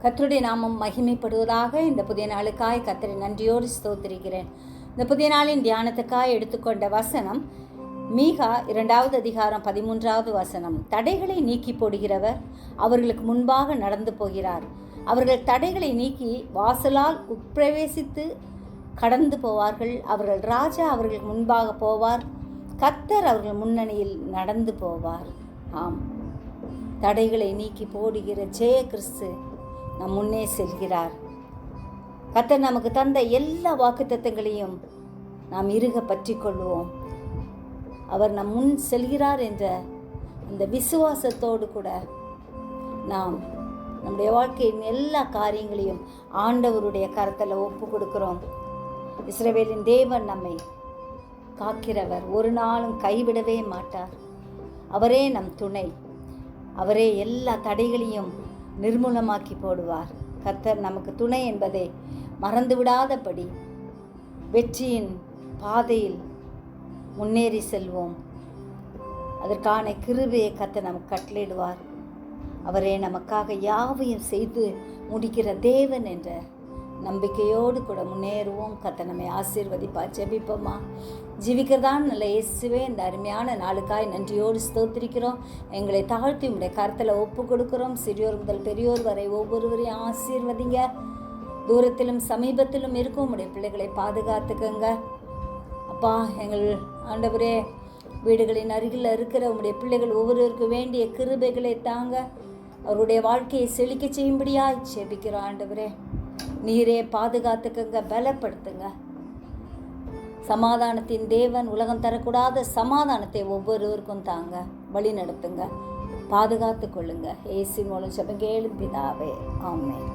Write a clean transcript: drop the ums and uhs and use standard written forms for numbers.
கர்த்தருடைய நாமம் மகிமைப்படுவதாக. இந்த புதிய நாளுக்காய் கர்த்தரை நன்றியோடு ஸ்தோத்திரிக்கிறேன். இந்த புதிய நாளின் தியானத்துக்காய் எடுத்துக்கொண்ட வசனம் மீகா 2வது அதிகாரம் 13வது வசனம். தடைகளை நீக்கி போடுகிறவர் அவர்களுக்கு முன்பாக நடந்து போகிறார். அவர்கள் தடைகளை நீக்கி வாசலால் உட்பிரவேசித்து கடந்து போவார்கள். அவர்கள் ராஜா அவர்களுக்கு முன்பாக போவார். கர்த்தர் அவர்கள் முன்னணியில் நடந்து போவார். ஆம், தடைகளை நீக்கி போடுகிற ஜெய கிறிஸ்து நம் முன்னே செல்கிறார். கர்த்தர் நமக்கு தந்த எல்லா வாக்குத்தத்தங்களையும் நாம் இறுக பற்றி கொள்வோம். அவர் நம் முன் செல்கிறார் என்ற அந்த விசுவாசத்தோடு கூட நாம் நம்முடைய வாழ்க்கையின் எல்லா காரியங்களையும் ஆண்டவருடைய கரத்தில் ஒப்பு கொடுக்கிறோம். இஸ்ரவேலின் தேவன் நம்மை காக்கிறவர், ஒரு நாளும் கைவிடவே மாட்டார். அவரே நம் துணை. அவரே எல்லா தடைகளையும் நிர்மூலமாக்கி போடுவார். கர்த்தர் நமக்கு துணை என்பதை மறந்துவிடாதபடி வெற்றியின் பாதையில் முன்னேறி செல்வோம். அதற்கான கிருபையை கர்த்தர் நமக்கு கட்டளையிடுவார். அவரே நமக்காக யாவையும் செய்து முடிக்கிற தேவன் என்ற நம்பிக்கையோடு கூட முன்னேறுவோம். கர்த்தர் நம்மை ஆசீர்வதிப்பார். ஜெபிப்போமா. ஜீவிக்கிறதான் நல்ல இயேசுவே, இந்த அருமையான நாளுக்காய் நன்றியோடு ஸ்தோத்திரிக்கிறோம். எங்களை தாழ்த்தி உடைய கருத்தில் ஒப்பு கொடுக்கிறோம். சிறியோர் முதல் பெரியோர் வரை ஒவ்வொருவரையும் ஆசீர்வதிங்க. தூரத்திலும் சமீபத்திலும் இருக்கும் உடைய பிள்ளைகளை பாதுகாத்துக்கங்க. அப்பா, எங்கள் ஆண்டவரே, வீடுகளின் அருகில் இருக்கிற உடைய பிள்ளைகள் ஒவ்வொருவருக்கு வேண்டிய கிருபைகளை தாங்க. அவருடைய வாழ்க்கையை செழிக்க செய்யும்படியாய் ஜெபிக்கிறோம். ஆண்டவரே, நீரே பாதுகாத்துக்கங்க, பலப்படுத்துங்க. சமாதானத்தின் தேவன், உலகம் தரக்கூடாத சமாதானத்தை ஒவ்வொருவருக்கும் தாங்க, வழி நடத்துங்க, பாதுகாத்து கொள்ளுங்க. இயேசு மூலம் ஜெபம் கேளும் பிதாவே, ஆமென்.